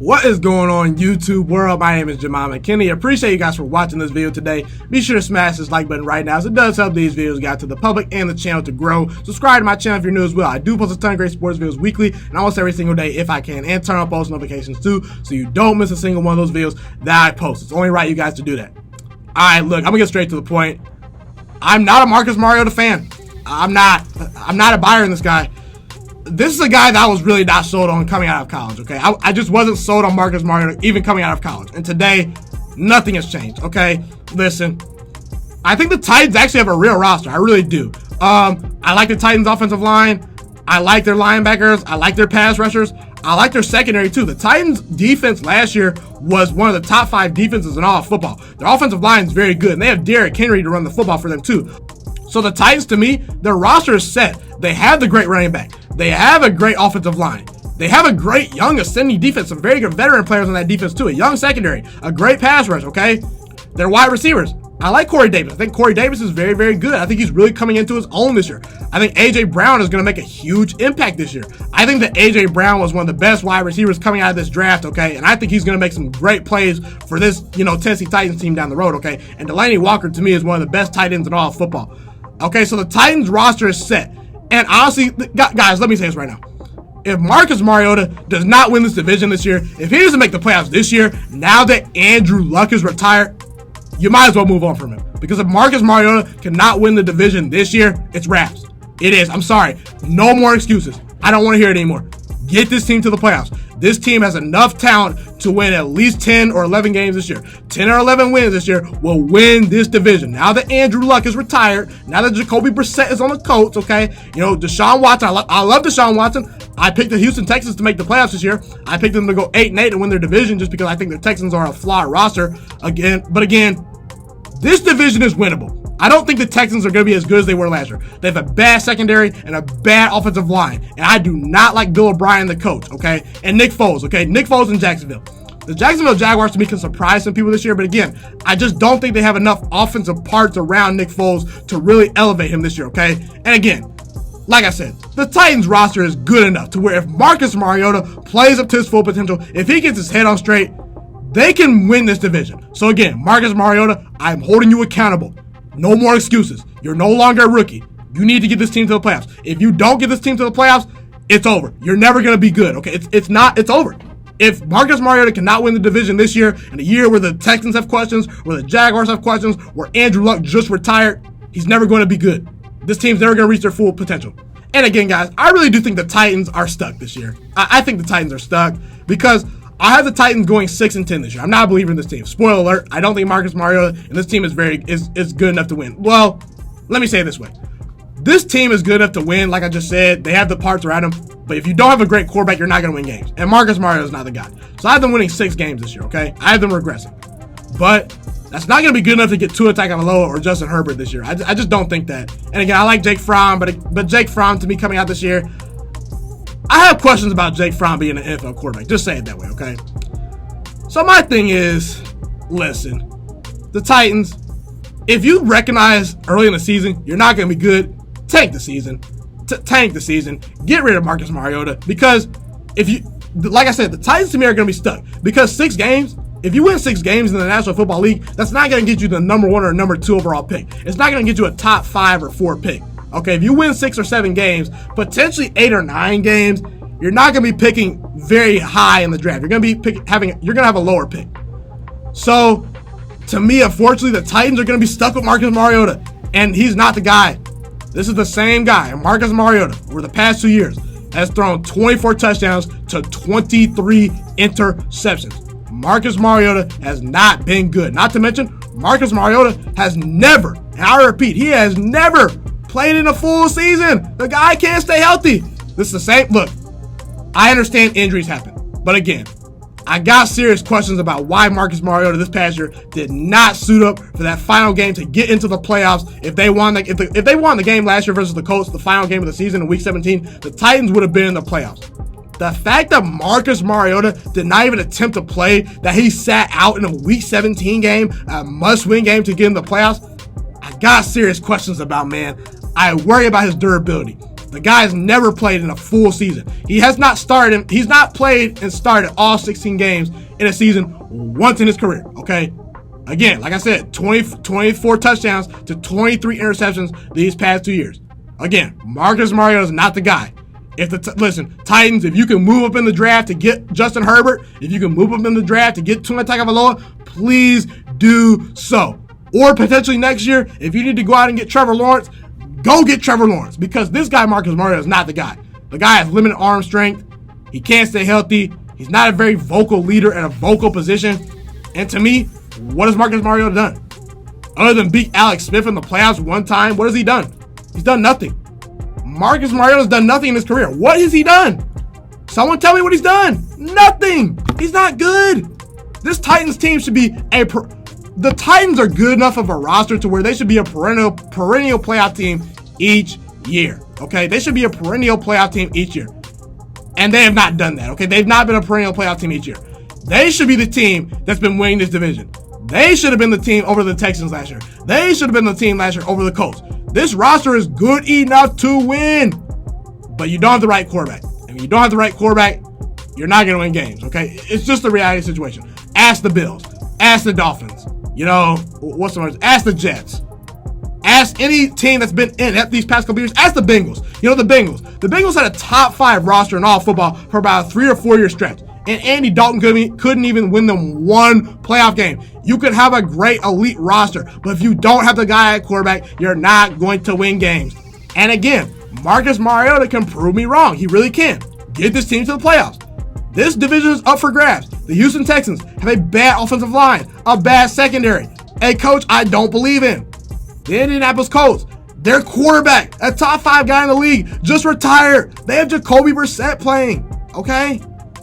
What is going on, YouTube world? My name is Ghiman Mckinney. Appreciate you guys for watching this video today. Be sure to smash this like button right now, as it does help these videos get out to the public and the channel to grow. Subscribe to my channel if you're new as well. I do post a ton of great sports videos weekly and almost every single day if I can, and turn on post notifications too, so you don't miss a single one of those videos that I post. It's only right you guys to do that. Alright, look, I'm gonna get straight to the point. I'm not a Marcus Mariota fan. I'm not a buyer in this guy. This is a guy that I was really not sold on coming out of college, okay? I just wasn't sold on Marcus Mariota even coming out of college. And today, nothing has changed, okay? Listen, I think the Titans actually have a real roster. I really do. I like the Titans' offensive line. I like their linebackers. I like their pass rushers. I like their secondary, too. The Titans' defense last year was one of the top 5 defenses in all of football. Their offensive line is very good, and they have Derrick Henry to run the football for them, too. So the Titans, to me, their roster is set. They have the great running back. They have a great offensive line. They have a great young ascending defense, some very good veteran players on that defense too, a young secondary, a great pass rush, okay? Their wide receivers. I like Corey Davis. I think Corey Davis is very, very good. I think he's really coming into his own this year. I think A.J. Brown is going to make a huge impact this year. I think that A.J. Brown was one of the best wide receivers coming out of this draft, okay? And I think he's going to make some great plays for this, Tennessee Titans team down the road, okay? And Delanie Walker, to me, is one of the best tight ends in all of football. Okay, so the Titans roster is set. And honestly, guys, let me say this right now. If Marcus Mariota does not win this division this year, if he doesn't make the playoffs this year, now that Andrew Luck is retired, you might as well move on from him. Because if Marcus Mariota cannot win the division this year, it's wraps. It is. I'm sorry. No more excuses. I don't want to hear it anymore. Get this team to the playoffs. This team has enough talent to win at least 10 or 11 games this year. 10 or 11 wins this year will win this division. Now that Andrew Luck is retired, now that Jacoby Brissett is on the Colts, okay? Deshaun Watson, I love Deshaun Watson. I picked the Houston Texans to make the playoffs this year. I picked them to go 8-8 and win their division just because I think the Texans are a flawed roster. But again, this division is winnable. I don't think the Texans are going to be as good as they were last year. They have a bad secondary and a bad offensive line. And I do not like Bill O'Brien, the coach, okay? And Nick Foles, okay? Nick Foles in Jacksonville. The Jacksonville Jaguars, to me, can surprise some people this year. But again, I just don't think they have enough offensive parts around Nick Foles to really elevate him this year, okay? And again, like I said, the Titans roster is good enough to where if Marcus Mariota plays up to his full potential, if he gets his head on straight, they can win this division. So again, Marcus Mariota, I'm holding you accountable. No more excuses. You're no longer a rookie. You need to get this team to the playoffs. If you don't get this team to the playoffs, it's over. You're never going to be good, okay? It's over. If Marcus Mariota cannot win the division this year, in a year where the Texans have questions, where the Jaguars have questions, where Andrew Luck just retired, he's never going to be good. This team's never going to reach their full potential. And again, guys, I really do think the Titans are stuck this year. I think the Titans are stuck because I have the Titans going 6-10 this year. I'm not a believer in this team. Spoiler alert, I don't think Marcus Mariota and this team is good enough to win. Well, let me say it this way. This team is good enough to win, like I just said. They have the parts around them. But if you don't have a great quarterback, you're not going to win games. And Marcus Mariota is not the guy. So I have them winning 6 games this year, okay? I have them regressing. But that's not going to be good enough to get Tua Tagovailoa or Justin Herbert this year. I just don't think that. And again, I like Jake Fromm, but Jake Fromm, to me, coming out this year, I have questions about Jake Fromm being an NFL quarterback. Just say it that way, okay? So my thing is, listen, the Titans, if you recognize early in the season you're not going to be good, tank the season. Tank the season. Get rid of Marcus Mariota. Because like I said, the Titans to me are going to be stuck. Because 6 games, if you win 6 games in the National Football League, that's not going to get you the number 1 or number 2 overall pick. It's not going to get you a top 5 or 4 pick. Okay, if you win 6 or 7 games, potentially 8 or 9 games, you're not going to be picking very high in the draft. You're going to be you're going to have a lower pick. So, to me, unfortunately, the Titans are going to be stuck with Marcus Mariota, and he's not the guy. This is the same guy, Marcus Mariota, over the past 2 years, has thrown 24 touchdowns to 23 interceptions. Marcus Mariota has not been good. Not to mention, Marcus Mariota has never, and I repeat, he has never played in a full season. The guy can't stay healthy. This is the same. Look, I understand injuries happen, but again, I got serious questions about why Marcus Mariota this past year did not suit up for that final game to get into the playoffs. If they won the game last year versus the Colts, the final game of the season in Week 17, the Titans would have been in the playoffs. The fact that Marcus Mariota did not even attempt to play, that he sat out in a Week 17 game, a must-win game to get in the playoffs, I got serious questions about, man. I worry about his durability. The guy has never played in a full season. He's not played and started all 16 games in a season once in his career, okay? Again, like I said, 24 touchdowns to 23 interceptions these past 2 years. Again, Marcus Mariota is not the guy. Listen, Titans, if you can move up in the draft to get Justin Herbert, if you can move up in the draft to get Tua Tagovailoa, please do so. Or potentially next year, if you need to go out and get Trevor Lawrence, go get Trevor Lawrence, because this guy, Marcus Mariota, is not the guy. The guy has limited arm strength. He can't stay healthy. He's not a very vocal leader in a vocal position. And to me, what has Marcus Mariota done? Other than beat Alex Smith in the playoffs one time, what has he done? He's done nothing. Marcus Mariota's done nothing in his career. What has he done? Someone tell me what he's done. Nothing. He's not good. This Titans team should be the Titans are good enough of a roster to where they should be a perennial playoff team each year. Okay, they should be a perennial playoff team each year. And they have not done that. Okay, they've not been a perennial playoff team each year. They should be the team that's been winning this division. They should have been the team over the Texans last year. They should have been the team last year over the Colts. This roster is good enough to win, but you don't have the right quarterback. And when you don't have the right quarterback, you're not going to win games, okay? It's just a reality situation. Ask the Bills. Ask the Dolphins. Ask the Jets. Ask any team that's been in these past couple years. Ask the Bengals. The Bengals. The Bengals had a top 5 roster in all football for about a 3 or 4 year stretch. And Andy Dalton couldn't even win them one playoff game. You could have a great elite roster, but if you don't have the guy at quarterback, you're not going to win games. And again, Marcus Mariota can prove me wrong. He really can. Get this team to the playoffs. This division is up for grabs. The Houston Texans have a bad offensive line, a bad secondary, a coach I don't believe in. The Indianapolis Colts, their quarterback, a top 5 guy in the league, just retired. They have Jacoby Brissett playing, okay?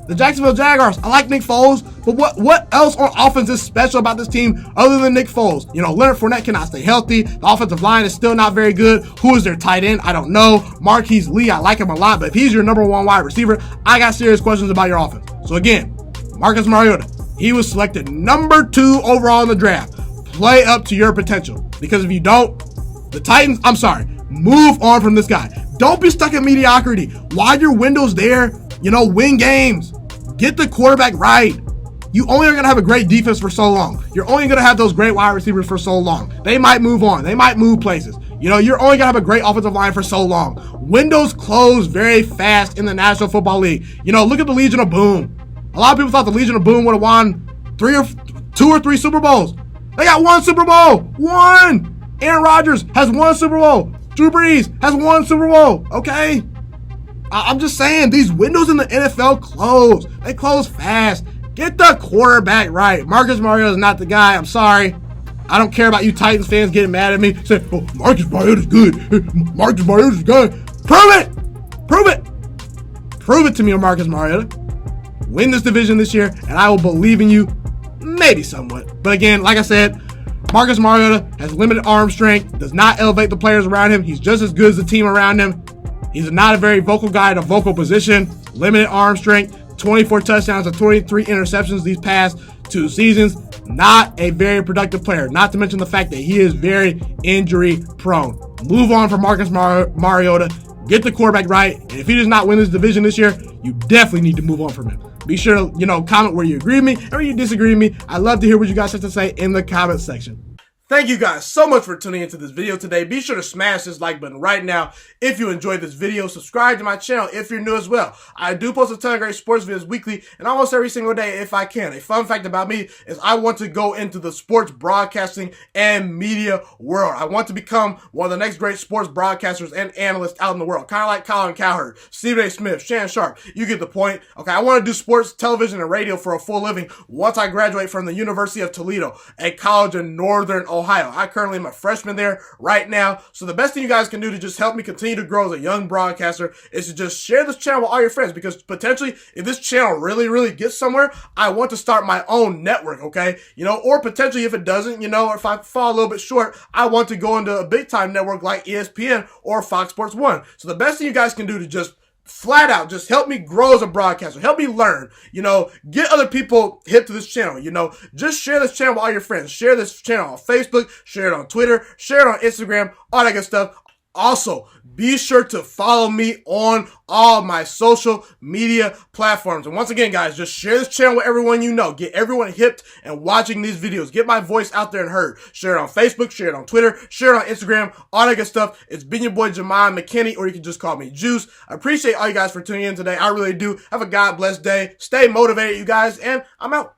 The Jacksonville Jaguars, I like Nick Foles, but what else on offense is special about this team other than Nick Foles? Leonard Fournette cannot stay healthy. The offensive line is still not very good. Who is their tight end? I don't know. Marquise Lee, I like him a lot, but if he's your number 1 wide receiver, I got serious questions about your offense. So again, Marcus Mariota, he was selected number 2 overall in the draft. Play up to your potential, because if you don't, the Titans, I'm sorry, move on from this guy. Don't be stuck in mediocrity. While your window's there, win games. Get the quarterback right. You only are going to have a great defense for so long. You're only going to have those great wide receivers for so long. They might move on. They might move places. You're only going to have a great offensive line for so long. Windows close very fast in the National Football League. Look at the Legion of Boom. A lot of people thought the Legion of Boom would have won 2 or 3 Super Bowls. They got 1 Super Bowl. 1. Aaron Rodgers has 1 Super Bowl. Drew Brees has 1 Super Bowl. Okay? I'm just saying, these windows in the NFL close. They close fast. Get the quarterback right. Marcus Mariota is not the guy. I'm sorry. I don't care about you Titans fans getting mad at me. Say, oh, Marcus Mariota's good. Marcus Mariota's good. Prove it. Prove it. Prove it to me, Marcus Mariota. Win this division this year, and I will believe in you. Maybe somewhat. But again, like I said, Marcus Mariota has limited arm strength, does not elevate the players around him. He's just as good as the team around him. He's not a very vocal guy in a vocal position. Limited arm strength, 24 touchdowns and 23 interceptions these past 2 seasons. Not a very productive player. Not to mention the fact that he is very injury prone. Move on from Marcus Mariota. Get the quarterback right. And if he does not win this division this year, you definitely need to move on from him. Be sure to, comment where you agree with me or where you disagree with me. I'd love to hear what you guys have to say in the comment section. Thank you guys so much for tuning into this video today. Be sure to smash this like button right now if you enjoyed this video. Subscribe to my channel if you're new as well. I do post a ton of great sports videos weekly and almost every single day if I can. A fun fact about me is I want to go into the sports broadcasting and media world. I want to become one of the next great sports broadcasters and analysts out in the world. Kind of like Colin Cowherd, Stephen A. Smith, Shannon Sharp. You get the point. Okay, I want to do sports, television, and radio for a full living once I graduate from the University of Toledo, a college in Northern Ohio. I currently am a freshman there right now. So the best thing you guys can do to just help me continue to grow as a young broadcaster is to just share this channel with all your friends, because potentially if this channel really gets somewhere, I want to start my own network, okay? Or potentially if it doesn't, or if I fall a little bit short, I want to go into a big time network like ESPN or Fox Sports 1. So the best thing you guys can do to just flat out just help me grow as a broadcaster, help me learn, get other people hip to this channel, just share this channel with all your friends, share this channel on Facebook, share it on Twitter, share it on Instagram, all that good stuff. Also, be sure to follow me on all my social media platforms. And once again, guys, just share this channel with everyone you know. Get everyone hipped and watching these videos. Get my voice out there and heard. Share it on Facebook, share it on Twitter, share it on Instagram, all that good stuff. It's been your boy Ghiman Mckinney, or you can just call me Juice. I appreciate all you guys for tuning in today. I really do. Have a God bless day. Stay motivated, you guys, and I'm out.